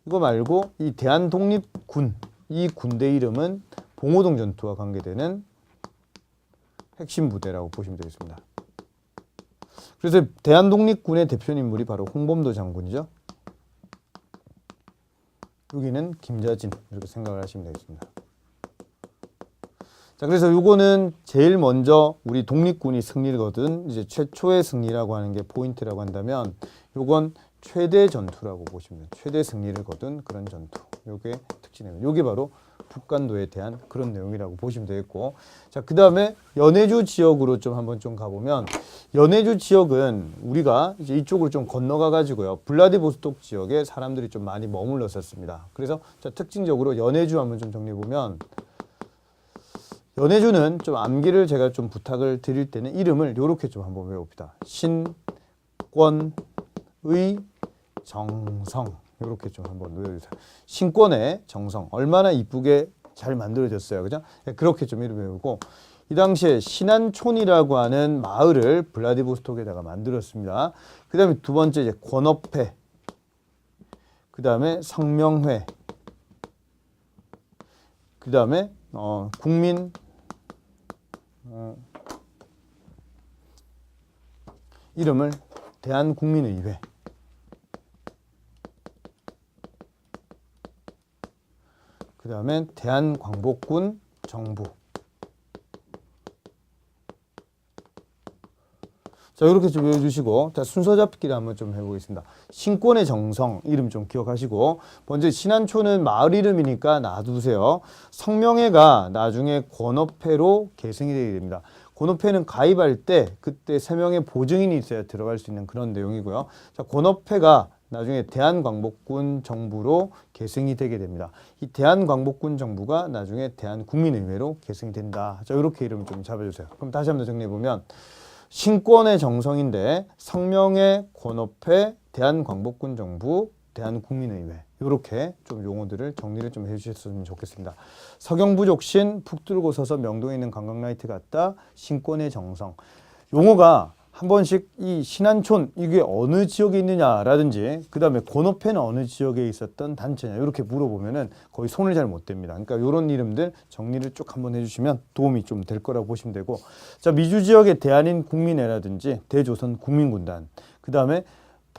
이거 말고 이 대한독립군, 이 군대 이름은 봉오동 전투와 관계되는 핵심 부대라고 보시면 되겠습니다. 그래서 대한독립군의 대표 인물이 바로 홍범도 장군이죠. 여기는 김좌진 이렇게 생각을 하시면 되겠습니다. 자, 그래서 요거는 제일 먼저 우리 독립군이 승리를 거둔 이제 최초의 승리라고 하는 게 포인트라고 한다면, 요건 최대 전투라고 보시면 돼요. 최대 승리를 거둔 그런 전투. 요게 특징이에요. 요게 바로 북간도에 대한 그런 내용이라고 보시면 되겠고, 자, 그 다음에 연해주 지역으로 좀 한번 좀 가보면, 연해주 지역은 우리가 이제 이쪽으로 좀 건너가 가지고요, 블라디보스톡 지역에 사람들이 좀 많이 머물렀었습니다. 그래서 자, 특징적으로 연해주 한번 좀 정리해 보면, 연해주는 좀 암기를 제가 좀 부탁을 드릴 때는 이름을 이렇게 좀 한번 외웁니다. 신권의 정성. 이렇게 좀 한번 외워주세요. 신권의 정성. 얼마나 이쁘게 잘 만들어졌어요. 그죠? 그렇게 좀 이름 외우고, 이 당시에 신안촌이라고 하는 마을을 블라디보스톡에다가 만들었습니다. 그 다음에 두 번째 이제 권업회. 그 다음에 성명회. 그 다음에 국민 이름을 대한국민의회. 그 다음에 대한광복군 정부. 자, 이렇게 좀 외워주시고, 자, 순서 잡기를 한번 좀 해보겠습니다. 신권의 정성 이름 좀 기억하시고, 먼저 신안촌은 마을 이름이니까 놔두세요. 성명회가 나중에 권업회로 계승이 되게 됩니다. 권업회는 가입할 때 그때 3명의 보증인이 있어야 들어갈 수 있는 그런 내용이고요. 자, 권업회가 나중에 대한광복군 정부로 계승이 되게 됩니다. 이 대한광복군 정부가 나중에 대한국민의회로 계승이 된다. 자, 이렇게 이름 좀 잡아주세요. 그럼 다시 한번 정리해보면, 신권의 정성인데 성명의 권업회, 대한광복군 정부, 대한국민의회, 이렇게 좀 용어들을 정리를 좀 해주셨으면 좋겠습니다. 서경부족신, 북 들고 서서 명동에 있는 관광라이트 같다, 신권의 정성. 용어가 한 번씩 이 신안촌 이게 어느 지역에 있느냐라든지, 그 다음에 권업회는 어느 지역에 있었던 단체냐 이렇게 물어보면은 거의 손을 잘 못 댑니다. 그러니까 이런 이름들 정리를 쭉 한번 해주시면 도움이 좀 될 거라고 보시면 되고, 자, 미주 지역의 대한인 국민회라든지 대조선 국민군단, 그 다음에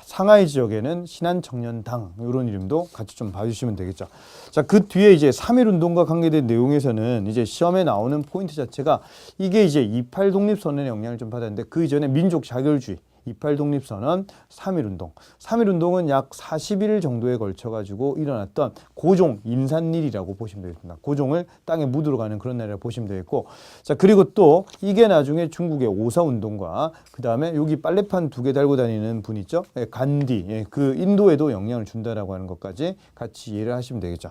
상하이 지역에는 신한청년당 이런 이름도 같이 좀 봐주시면 되겠죠. 자, 그 뒤에 이제 3.1 운동과 관계된 내용에서는 이제 시험에 나오는 포인트 자체가 이게 이제 28 독립선언의 영향을 좀 받았는데 그 이전에 민족 자결주의 28 독립선언, 3.1 운동. 3.1 운동은 약 40일 정도에 걸쳐 가지고 일어났던 고종 인산일이라고 보시면 되겠습니다. 고종을 땅에 묻으러 가는 그런 날이라고 보시면 되겠고, 자, 그리고 또 이게 나중에 중국의 오사 운동과 그 다음에 여기 빨래판 2개 달고 다니는 분 있죠? 예, 간디. 예, 그 인도에도 영향을 준다라고 하는 것까지 같이 이해를 하시면 되겠죠.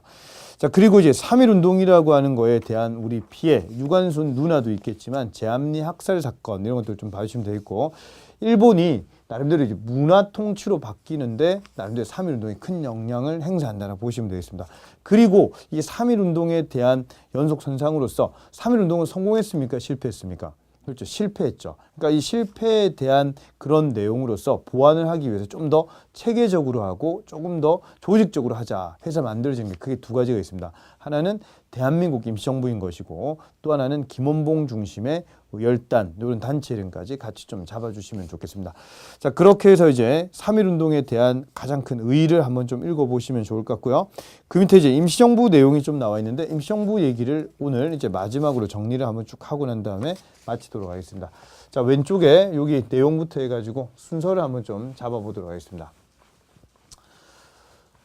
자, 그리고 이제 3.1 운동이라고 하는 거에 대한 우리 피해, 유관순 누나도 있겠지만 제암리 학살 사건 이런 것들 좀 봐주시면 되겠고, 일본이 나름대로 이제 문화 통치로 바뀌는데 나름대로 3.1 운동이 큰 영향을 행사한다라고 보시면 되겠습니다. 그리고 이 3.1 운동에 대한 연속선상으로서 3.1 운동은 성공했습니까? 실패했습니까? 그렇죠. 실패했죠. 그러니까 이 실패에 대한 그런 내용으로서 보완을 하기 위해서 좀 더 체계적으로 하고 조금 더 조직적으로 하자 해서 만들어진 게 크게 2가지가 있습니다. 하나는 대한민국 임시정부인 것이고 또 하나는 김원봉 중심의 열단 이런 단체 이름까지 같이 좀 잡아주시면 좋겠습니다. 자, 그렇게 해서 이제 3.1 운동에 대한 가장 큰 의의를 한번 좀 읽어보시면 좋을 것 같고요. 그 밑에 이제 임시정부 내용이 좀 나와 있는데 임시정부 얘기를 오늘 이제 마지막으로 정리를 한번 쭉 하고 난 다음에 마치도록 하겠습니다. 자, 왼쪽에 여기 내용부터 해가지고 순서를 한번 좀 잡아보도록 하겠습니다.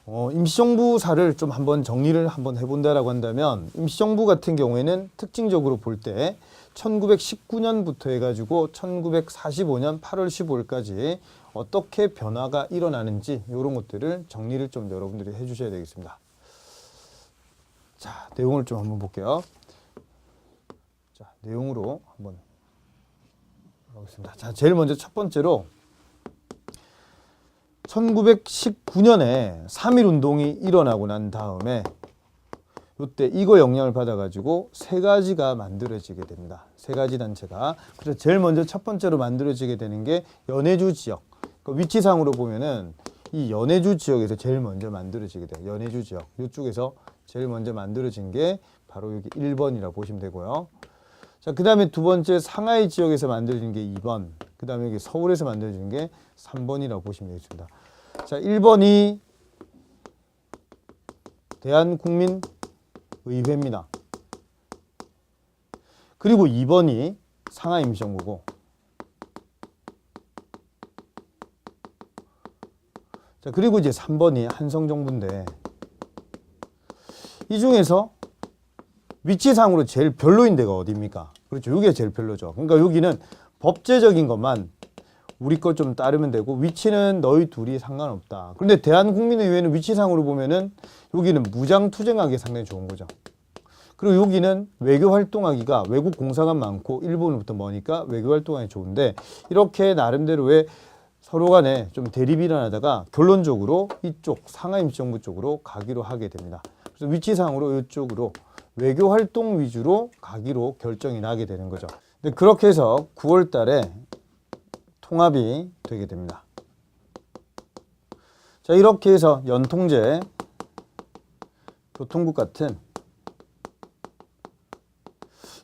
임시정부사를 좀 한번 정리를 한번 해본다라고 한다면 임시정부 같은 경우에는 특징적으로 볼 때 1919년부터 해가지고 1945년 8월 15일까지 어떻게 변화가 일어나는지 이런 것들을 정리를 좀 여러분들이 해주셔야 되겠습니다. 자, 내용을 좀 한번 볼게요. 자, 내용으로 한번 가보겠습니다. 자, 제일 먼저 첫 번째로 1919년에 3.1 운동이 일어나고 난 다음에 이때 이거 영향을 받아가지고 3가지가 만들어지게 됩니다. 3가지 단체가. 그래서 제일 먼저 첫 번째로 만들어지게 되는 게 연해주 지역. 그 위치상으로 보면은 이 연해주 지역에서 제일 먼저 만들어지게 돼요. 연해주 지역. 이쪽에서 제일 먼저 만들어진 게 바로 여기 1번이라고 보시면 되고요. 자, 그 다음에 두 번째 상하이 지역에서 만들어진 게 2번. 그 다음에 여기 서울에서 만들어진 게 3번이라고 보시면 되겠습니다. 자, 1번이 대한국민의회입니다. 그리고 2번이 상하이 임시정부고, 자, 그리고 이제 3번이 한성정부인데, 이 중에서 위치상으로 제일 별로인 데가 어디입니까? 그렇죠. 여기가 제일 별로죠. 그러니까 여기는 법제적인 것만 우리 것 좀 따르면 되고 위치는 너희 둘이 상관없다. 그런데 대한국민의회는 위치상으로 보면은 여기는 무장투쟁하기 상당히 좋은 거죠. 그리고 여기는 외교활동하기가 외국 공사가 많고 일본으로부터 머니까 외교활동하기 좋은데 이렇게 나름대로의 서로 간에 좀 대립이 일어나다가 결론적으로 이쪽 상하이 임시정부 쪽으로 가기로 하게 됩니다. 그래서 위치상으로 이쪽으로 외교활동 위주로 가기로 결정이 나게 되는 거죠. 근데 그렇게 해서 9월 달에 통합이 되게 됩니다. 자, 이렇게 해서 연통제, 교통국 같은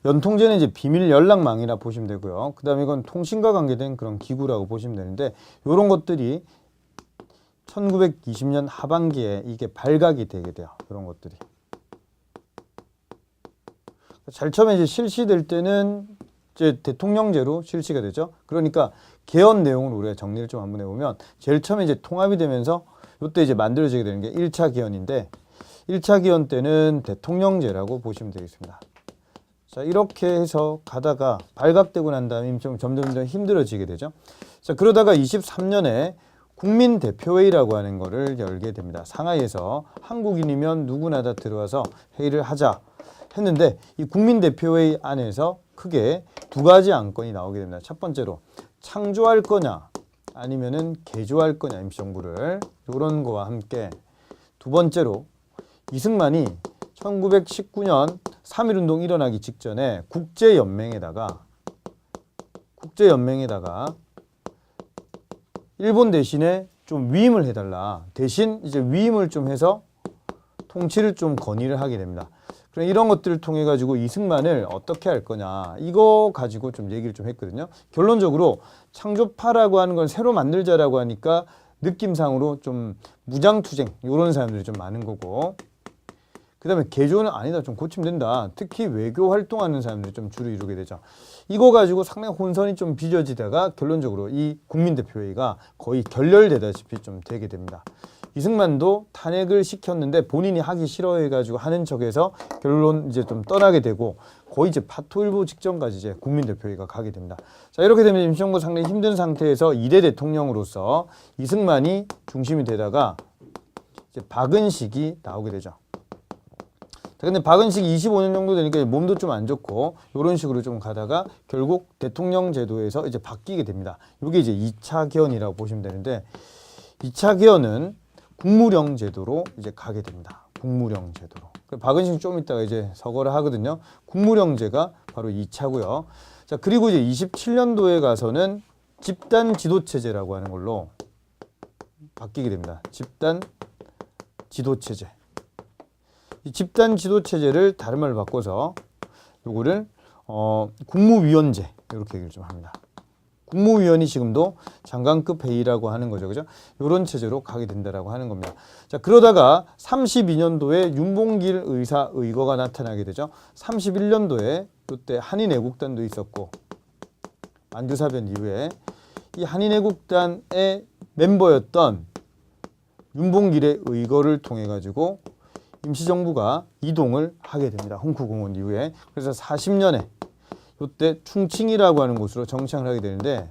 연통제는 이제 비밀 연락망이라 보시면 되고요. 그 다음에 이건 통신과 관계된 그런 기구라고 보시면 되는데 이런 것들이 1920년 하반기에 이게 발각이 되게 돼요. 이런 것들이. 제일 처음에 이제 실시될 때는 이제 대통령제로 실시가 되죠. 그러니까 개헌 내용을 우리가 정리를 좀 한번 해보면 제일 처음에 이제 통합이 되면서 이때 이제 만들어지게 되는 게 1차 개헌인데 1차 개헌 때는 대통령제라고 보시면 되겠습니다. 자, 이렇게 해서 가다가 발각되고 난 다음에 점점 힘들어지게 되죠. 자, 그러다가 23년에 국민대표회의라고 하는 거를 열게 됩니다. 상하이에서 한국인이면 누구나 다 들어와서 회의를 하자 했는데 이 국민대표회의 안에서 크게 2가지 안건이 나오게 됩니다. 첫 번째로 창조할 거냐 아니면은 개조할 거냐 임시정부를 이런 거와 함께 두 번째로 이승만이 1919년 3.1 운동 일어나기 직전에 국제연맹에다가 일본 대신에 좀 위임을 해달라. 대신 이제 위임을 좀 해서 통치를 좀 건의를 하게 됩니다. 그럼 이런 것들을 통해 가지고 이승만을 어떻게 할 거냐 이거 가지고 좀 얘기를 좀 했거든요. 결론적으로 창조파라고 하는 건 새로 만들자라고 하니까 느낌상으로 좀 무장투쟁 이런 사람들이 좀 많은 거고, 그 다음에 개조는 아니다, 좀 고치면 된다. 특히 외교 활동하는 사람들이 좀 주로 이루게 되죠. 이거 가지고 상당히 혼선이 좀 빚어지다가 결론적으로 이 국민대표회의가 거의 결렬되다시피 좀 되게 됩니다. 이승만도 탄핵을 시켰는데 본인이 하기 싫어해가지고 하는 척해서 결론 이제 좀 떠나게 되고, 거의 이제 파토일보 직전까지 이제 국민대표회의가 가게 됩니다. 자, 이렇게 되면 임시정부 상당히 힘든 상태에서 2대 대통령으로서 이승만이 중심이 되다가 이제 박은식이 나오게 되죠. 자, 근데 박은식이 25년 정도 되니까 몸도 좀 안 좋고 이런 식으로 좀 가다가 결국 대통령 제도에서 이제 바뀌게 됩니다. 이게 이제 2차 개헌이라고 보시면 되는데, 2차 개헌은 국무령 제도로 이제 가게 됩니다. 국무령 제도로. 박은식 좀 이따가 이제 서거를 하거든요. 국무령제가 바로 2차고요. 자, 그리고 이제 27년도에 가서는 집단 지도체제라고 하는 걸로 바뀌게 됩니다. 집단 지도체제. 이 집단 지도체제를 다른 말로 바꿔서 요거를 국무위원제 이렇게 얘기를 좀 합니다. 국무위원이 지금도 장관급 회의라고 하는 거죠. 그죠? 이런 체제로 가게 된다라고 하는 겁니다. 자, 그러다가 32년도에 윤봉길 의사 의거가 나타나게 되죠. 31년도에 이때 한인애국단도 있었고, 만주사변 이후에 이 한인애국단의 멤버였던 윤봉길의 의거를 통해 가지고 임시정부가 이동을 하게 됩니다. 홍쿠공원 이후에. 그래서 40년에 이때 충칭이라고 하는 곳으로 정착을 하게 되는데,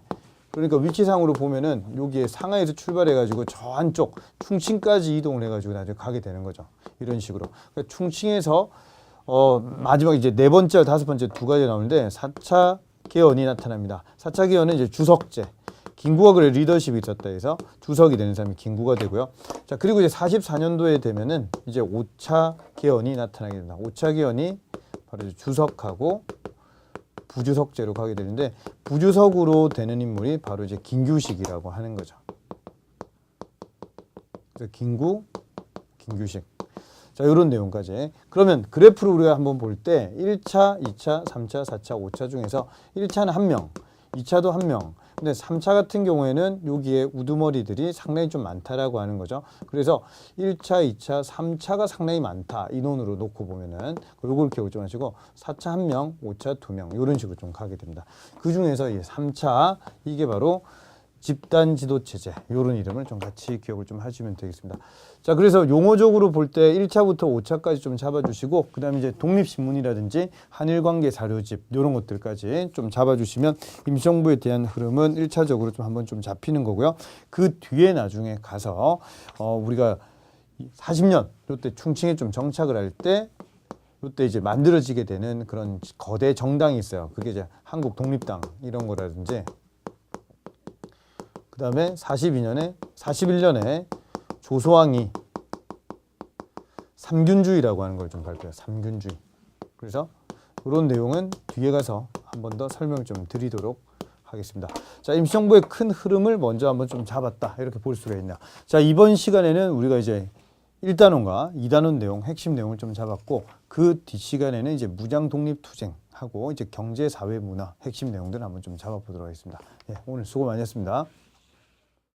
그러니까 위치상으로 보면은 여기에 상하이에서 출발해가지고 저 안쪽 충칭까지 이동을 해가지고 나중에 가게 되는 거죠. 이런 식으로. 그러니까 충칭에서 마지막 이제 네 번째, 다섯 번째 두 가지 나오는데 4차 개헌이 나타납니다. 4차 개헌은 이제 주석제. 김구가 그래 리더십이 있었다 해서 주석이 되는 사람이 김구가 되고요. 자, 그리고 이제 44년도에 되면은 이제 5차 개헌이 나타나게 됩니다. 5차 개헌이 바로 이제 주석하고 부주석제로 가게 되는데, 부주석으로 되는 인물이 바로 이제 김규식이라고 하는 거죠. 그래서 김규식. 자, 이런 내용까지. 그러면 그래프를 우리가 한번 볼 때 1차, 2차, 3차, 4차, 5차 중에서 1차는 1명, 2차도 1명. 근데 3차 같은 경우에는 여기에 우두머리들이 상당히 좀 많다라고 하는 거죠. 그래서 1차, 2차, 3차가 상당히 많다. 인원으로 놓고 보면은 요걸 기억을 좀 하시고 4차 1명, 5차 2명 이런 식으로 좀 가게 됩니다. 그 중에서 이 3차 이게 바로 집단 지도체제 이런 이름을 좀 같이 기억을 좀 하시면 되겠습니다. 자, 그래서 용어적으로 볼 때 1차부터 5차까지 좀 잡아주시고, 그 다음에 이제 독립신문이라든지 한일관계 자료집 이런 것들까지 좀 잡아주시면 임시정부에 대한 흐름은 1차적으로 좀 한번 좀 잡히는 거고요. 그 뒤에 나중에 가서 우리가 40년 이때 충칭에 좀 정착을 할 때 이때 이제 만들어지게 되는 그런 거대 정당이 있어요. 그게 이제 한국 독립당 이런 거라든지, 그 다음에 41년에 조소왕이 삼균주의라고 하는 걸 좀 발표해요. 삼균주의. 그래서 이런 내용은 뒤에 가서 한 번 더 설명을 좀 드리도록 하겠습니다. 자, 임시정부의 큰 흐름을 먼저 한번 좀 잡았다. 이렇게 볼 수가 있네요. 자, 이번 시간에는 우리가 이제 1단원과 2단원 내용, 핵심 내용을 좀 잡았고, 그 뒷시간에는 이제 무장 독립 투쟁하고 이제 경제, 사회, 문화 핵심 내용들을 한번 좀 잡아보도록 하겠습니다. 예, 오늘 수고 많이 했습니다.